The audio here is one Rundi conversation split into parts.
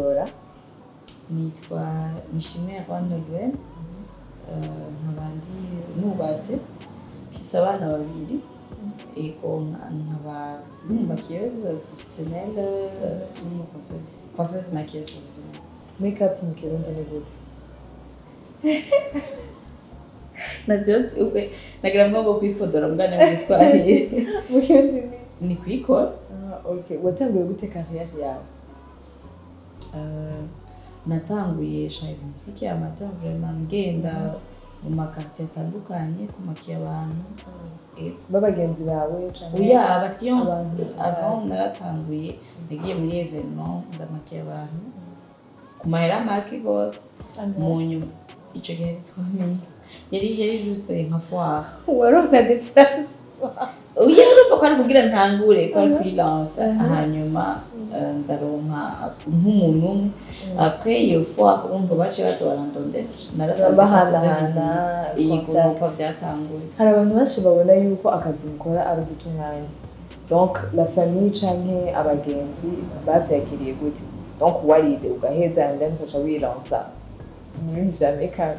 kwidondora nitwa nishimiye Erwan nkabandi nubatse mfise abana babiri eko nkaba maquilleuse professionnelle coiffeuse maquilleuse professionnelle. Make-up mu Kirundi ni gute? Navyotse ukwe nagira ngo kwifodora mbwana mu Kiswahili. Mu Kirundi ni kwikora. Okay, watanguye gute carrière yawe? Natanguye shayi muziki amateur vraiment ngenda mu makartier atandukanye kumakiya abantu babagenzi bawe canke oya abakiriya avant naratanguye nagiye muri événement ndamakiya abantu ku mahera make gose mu nyuma ico gihe twamenye yari juste nka foire waronka déplace oya urumva ko ari kugira ntangure ko ari freelance hanyuma ndaronka nk'umuntu umwe après iyo foire urumva bace batorandonde naratanze igoropa byatanguye hari abantu benshi babona yuko akazi mukora ari gutumwanya donc la famille canke abagenzi bavyakiriye gute donc warize ugaheza ndani ukaca wiransa muri vya make-up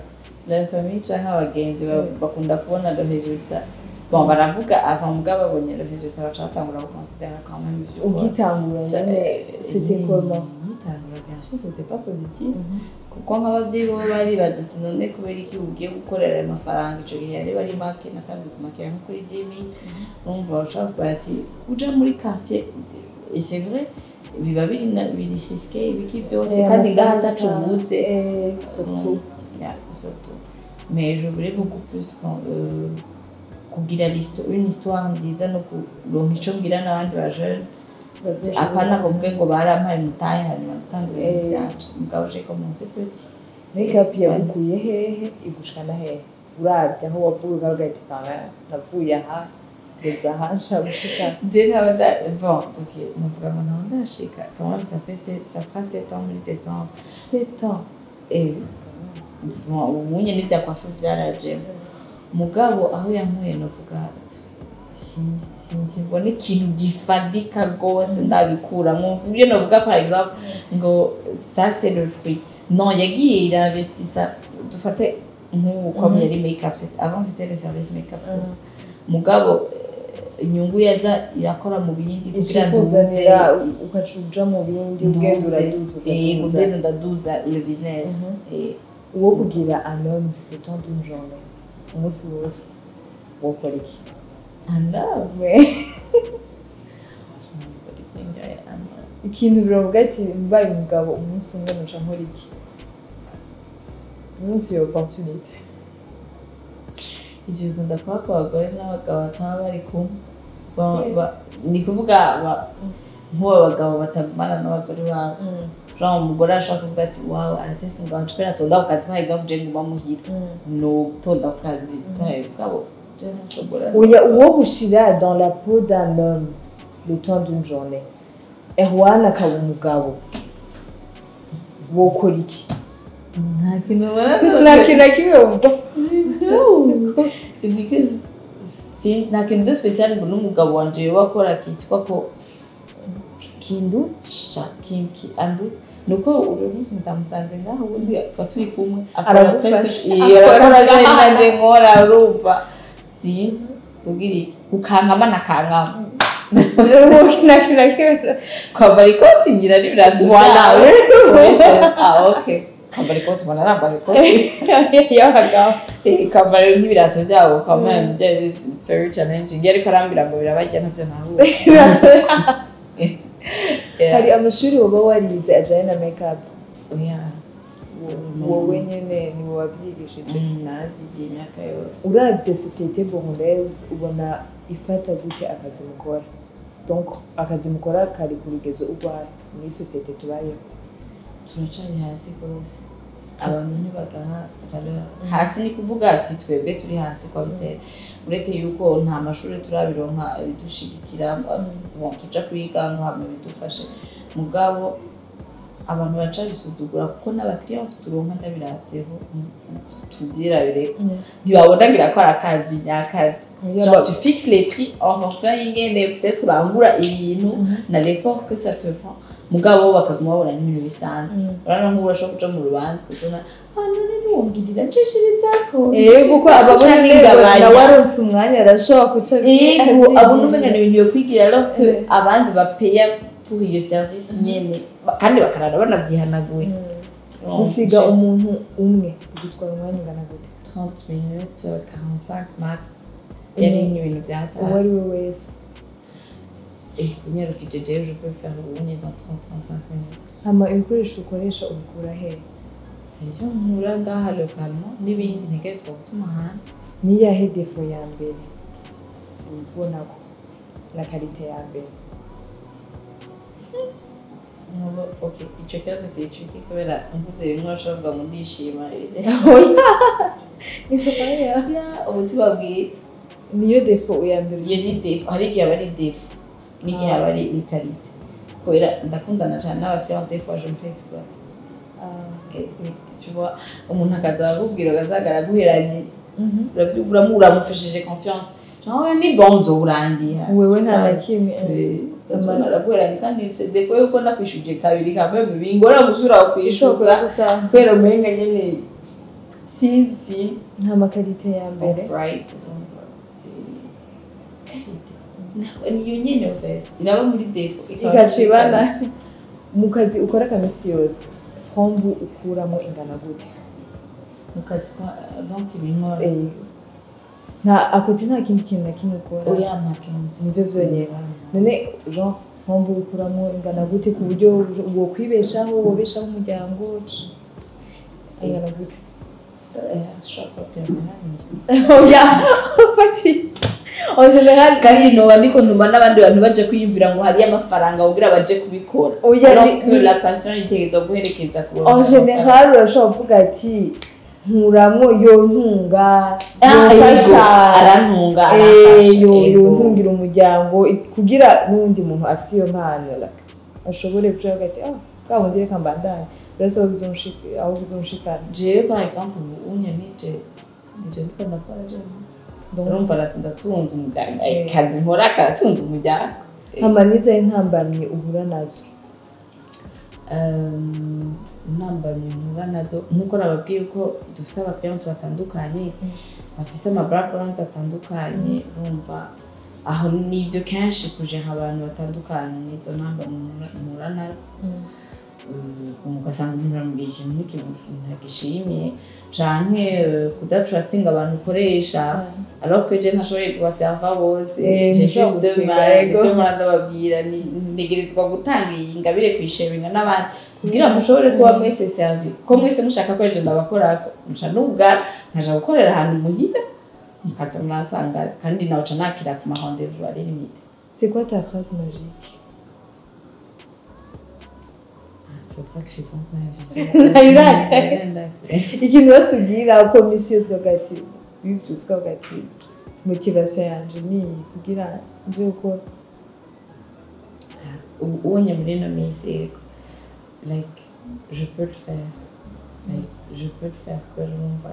la famille canke abagenzi bakunda kubona le résultat. Bon, baravuga avant mugabo babonye le résultat bacatangura considérer quand même ugitangura c'était comment? Ugitangura bien sûr c'était pas positif kuko nk'abavyeyi bo bari bazitse none kubera iki ugiye gukorera amafaranga ico gihe yari bari make natangiye kumakira nko kuri 10,000 urumva bacakubwira ati uja muri quartier et c'est vrai biba biri risqué ibiki vyose kandi ngaha atacubuze surtout surtout mais je voulais beaucoup plus kugira une histoire nziza no kuronka ico mbwira n'abandi bajeune apana kuvuga ngo barampaye mutaye hanyuma natangura ibyacu mugabo je commencé petit. Make-up yagukuye hehe igushana hehe uravye aho wavuga ugati kama navuye aha ngeza aha nshabushika je nabada bon ok navuga ngo ndashika quand même ça fera 7 ans muri décembre 7 ans bon umunye n'ivya coiffure byaraje mugabo aho yankuye novuga simbona ikintu gifadika gose ndabikura mu byo novuga par exemple ngo ça c'est le fruit non yagiye irinvestissa dufate nk'ubu comme yari make-up avant c'était le service make-up plus mugabo inyungu yaza irakora mu bindi kugira nduzanira ukacuja mu bindi ugenda ndaduza le business uwo kugira un homme le temps d'une journée umunsi wose wokora iki? Ikintu biravuga ati mbaye umugabo umunsi umwe nuca nkora iki? Umunsi yo opportunité ivyo bikunda kuba ku bagore n'abagabo bataba bari kumwe ni kuvuga nk'uwo abagabo batagumana n'abagore babo genre umugore ashaka kuvuga ati wawe aratese umugabo ncipera tonda ku kazi par exemple je nguma muhira no tonda ku kazi bwabo oya uwo gushira dans la peau d'un homme le temps d'une journée Erwan akaba umugabo wokora iki? nta kintu nakimwumva because nta kintu special ngo n'umugabo wanje wakora kitwa ko kindu shakinki andu nuko urumunsi mutamusanze ngaho ubundi twa turi kumwe akora presque akora nanje nkora urumva si ubwiri ukankama nakankama kwambara ikoti ngira n'ibirato voilà okay kwambara ikoti mbona nambaye ikoti y'abagabo kwambara nk'ibirato byabo kwambara it's very challenging ariko arambwira ngo birabajya navyo ntahuye hari amashuri woba warize ajanye na make-up oya wowe nyene ni wowe wavyigishije? naravyigiye imyaka yose. Uravye société burundaise ubona ifata gute akazi mukora? Donc akazi mukora kari ku rugezo urwara muri société tubayeho? Turacari hasi gose abantu ntibagaha valeur hasi ni kuvuga si twebwe turi hasi kwa bitera uretse yuko nta mashuri turabironka bidushigikira tuja kwiga nk'amwe bidufashe mugabo abantu bacabisudugura kuko n'abakiriya turonka ndabiravyeho tudira bireko ntibabona ko arakazi nyakazi genre tu fixes les prix en fonction y'ingene peut-être urangura ibintu na l'effort que ça te prend mugabo bakaguma babona n'ibintu bisanzwe urabona nk'ubu urashobora kuja mu rubanza kuzana none niwongirira nshishiririzako kuko ababona nawe aronse umwanya arashobora kuca abona umenga ni ibintu yo kwigira alors que abandi bapeya pour iyo service nyene kandi bakarara banavyihanaguye gusiga umuntu umwe bigutwara umwanya ungana gute 30 minutes 45 max yari ibintu byataha uwo ari we wese unyarukije jewe je peux faire une dans 30-35 minutes hama ibikoresho ukoresha ubikura he ivyo nkura ngaha localement n'ibindi ntegerezwa gutuma hanze niyahe defo ya mbere ubona ko la qualité ya mbere okay icyo kibazo kiri kubera mvuze bimwe bashobora ngo ndishima nisofaya ubuzima bwiza niyo defo ya mbere iyo ni defo hari igihe aba ari defo n'igihe aba ari ikarite kubera ndakundana cyane n'abakiriya defo je me fais exploiter tu vois umuntu akaza akubwira agazagara guheranye uramufashije confiance genre ni bon nzoburangiye wewe nta nakimwe amana araguheranye kandi c'est defo yuko ndakwishuje kabiri kamwe bingora gusura kwishuza kubera umenga nyene sinzi nta makarite ya mbere right niyo nyene ofete iraba muri defo ikacibana mu kazi ukora kamisi yose frombu ukuramo ingana gute mu kazi donc ibinkora nta akoti nta kindi kintu na kimwe ukora oya nta kintu nivyo vyonyene none genre frombu ukuramo ingana gute ku buryo uwo kwibeshaho wobeshaho umuryango ingana gute ashaka kwemera oya fati en general kandi no bandiko ntuma n'abandi bantu baje kwiyumvira ngo hari amafaranga ugira baje kubikora alors que la passion itegerezwa guherekeza ku en general urashobora kuvuga ati nkuramo yo ntunga yofasha arantunga arafasha yo ntungira umuryango kugira n'undi muntu afite iyo mpano ashobore kuja hagati kabundi reka mbandanye uretse aho bizonshikana jewe par exemple unye nije ndakora je urumva ndatunze umuryango kazi nkora karatunze umuryango amaniza y'intambamyi uhura nazo intambamyi uhura nazo nkuko nababwiye ko dufite abakiriya batandukanye bafite ama backgrounds atandukanye urumva aho nivyo kenshi kuje abantu batandukanye nizo ntambamyi uhura nazo ugasanga umuntu aramubwira ikintu ntagishimiye canke kudatrustinga abantu ukoresha alors que je ntashoboye kubaserva bose j'ai juste demain ibyo murandababwira ntegerezwa gutanga iyi ngabire kwisharinga n'abandi kugira mushobore kuba mwese servi ko mwese mushaka ko je ndabakorako musha nubwa nkaja gukorera ahantu muhira mukaza murasanga kandi nawe ca nakira ku ma rendez-vous ari limite. C'est quoi ta phrase magique? Faut que je pense à un ikintu basugira uko misi yose hagati bivyuzwa hagati motivation yanje ni kugira nje gukora ubonye muri no misi like je peux le faire que numva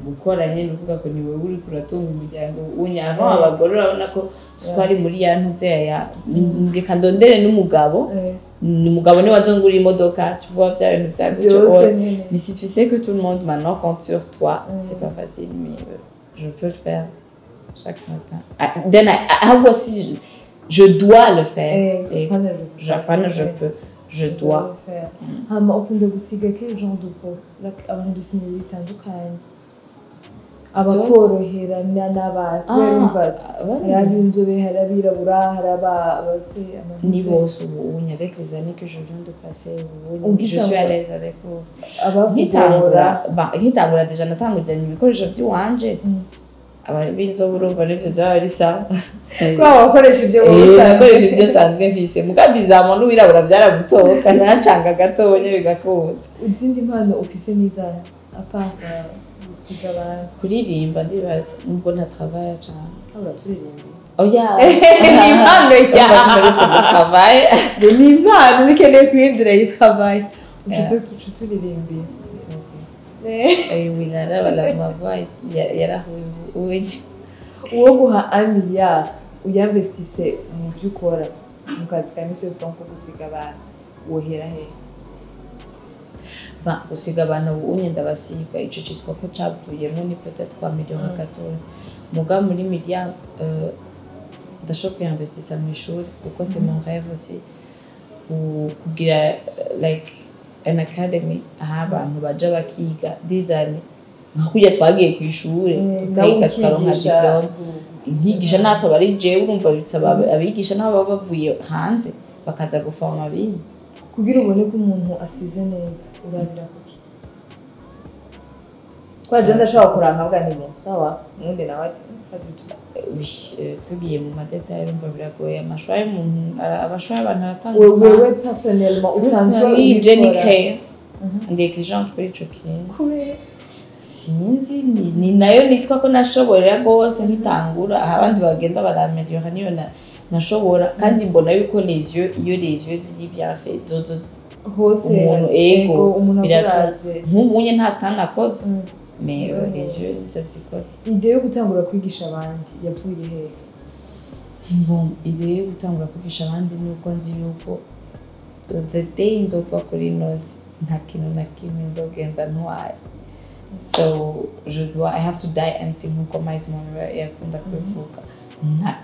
gukora nyine uvuga ko niwe uri kuratunga umuryango unyava abagore urabona ko twari muri ya ntuze ya ngeka ndondere n'umugabo umugabo ni wazongura imodoka tu vois bya bintu bya mais si tu sais que tout le monde maintenant compte sur toi c'est pas facile mais je peux le faire chaque matin then I aussi je dois le faire je dois hama ukunda gusiga quel genre de peau abantu dusinya bitandukanye abakorohera n'abatumva abinzobe harabirabura harabase ni bose ubunya avec les années que je viens de passer je suis à l'aise avec bose nkitangura deja natanguranye ibikoresho by'iwanje abinzobe urumva n'ibyo byaba sawa kwa wakoresha ibyo nakoresha ibyo sanzwe mfise mugabi zamo n'uwirabura byaragutoka naracanga gatonya bigakunda izindi mpano ufise nizana apaka gusiga abantu kuririmba ndibaza nubwo nta travail cyane turirimba oya ni impano yabazimeretse mu travail ni impano nikeneye kwihindura iyi travail ufite turirimba winara bala mavayi yarahuye uwo guha 1 milliard uyinvestisse mu byo ukora mu kazi ka misi yose donc gusiga abantu wohera he gusiga abantu unye ndabasiga ico citwa ko capvuyemo ni peut-être 3 millions à 14 muga muri milliard ndashobora kuyinvestisa mu ishuri kuko c'est mon rêve aussi kugira like an academy aho abantu baja bakiga dizane nkakurya twagiye ku ishuri tukayiga tukaronka diplome inyigisha nato bari jewe urumva bitsaba abigisha nabo baba bavuye hanze bakaza gufoma abindi kugira ubone ko umuntu asize neza urabira kuki kwaje ndashobora kuranka bwa ndimo sawa mundi nawe ati tugiye mu madetail urumva biragoye amashwa y'umuntu abashwa abantu aratanga wewe personnellement usanzwe ni Jenny Care ndi exigente kuri ico kintu kubera sinzi ni nayo nitwa ko nashoborera gose nkitangura abandi bagenda barameliora niyo nashobora kandi mbona yuko les yeux ziri bien fait dodo hose umuntu ego umuntu akuravye nk'ubunye ntatanga koze mais les yeux zikoze ide yo gutangura kwigisha abandi yavuye he bon ide yo gutangura kwigisha abandi nuko nzi yuko the day nzova kuri noze nta kintu na kimwe nzogenda ntwaye so I have to die empty nkuko Miles Monroe yakunda kuvuga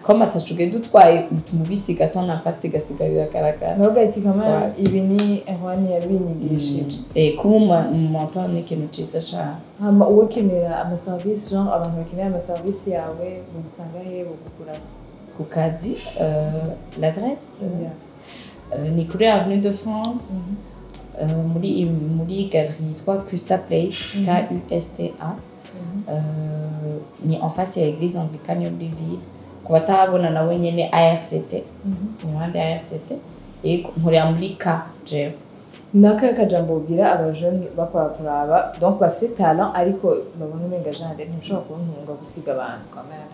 kama tachuge dutwaye tumubisiga ton impact gasigarira karakara nubwo ati kama ibi ni Erwan yabinyigishije kuma montant ni kintu ciza cyane hama uwo kenera ama service genre abantu bakenera ama service yawe bugusanga he bugukura ku kazi l'adresse ni kuri avenue de France muri galerie yitwa Custa Place KUSTA ni en face ya église anglicane yo Biville kubatabona nawe nyene ARCT mwande ARCT nkorera muri Kaze naka kajambo ubwira abajene bakora kuraba donc bafite talent ariko babona umenga jande ntushobora kuntunga gusiga abantu kamera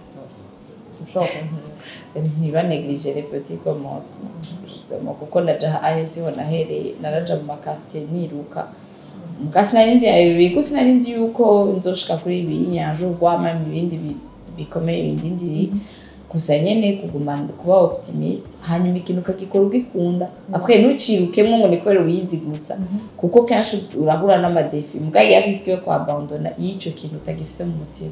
ntushobora kuntunga ntiba négligé les petits commencements justement kuko naja ARCT nahereye naraja mu makartier niruka mugasi narinzi yuko nzoshika kuri ibi nyaje uvwama ibindi bikomeye ibindi gusa nyene kuguma kuba optimist hanyuma ikintu kakikora ugikunda après ntucirukemwe ngo nikorera uyizi gusa kuko kenshi urahura n'amadefi mugaye yariswe yo kwabandona yico kintu utagifise mu mutima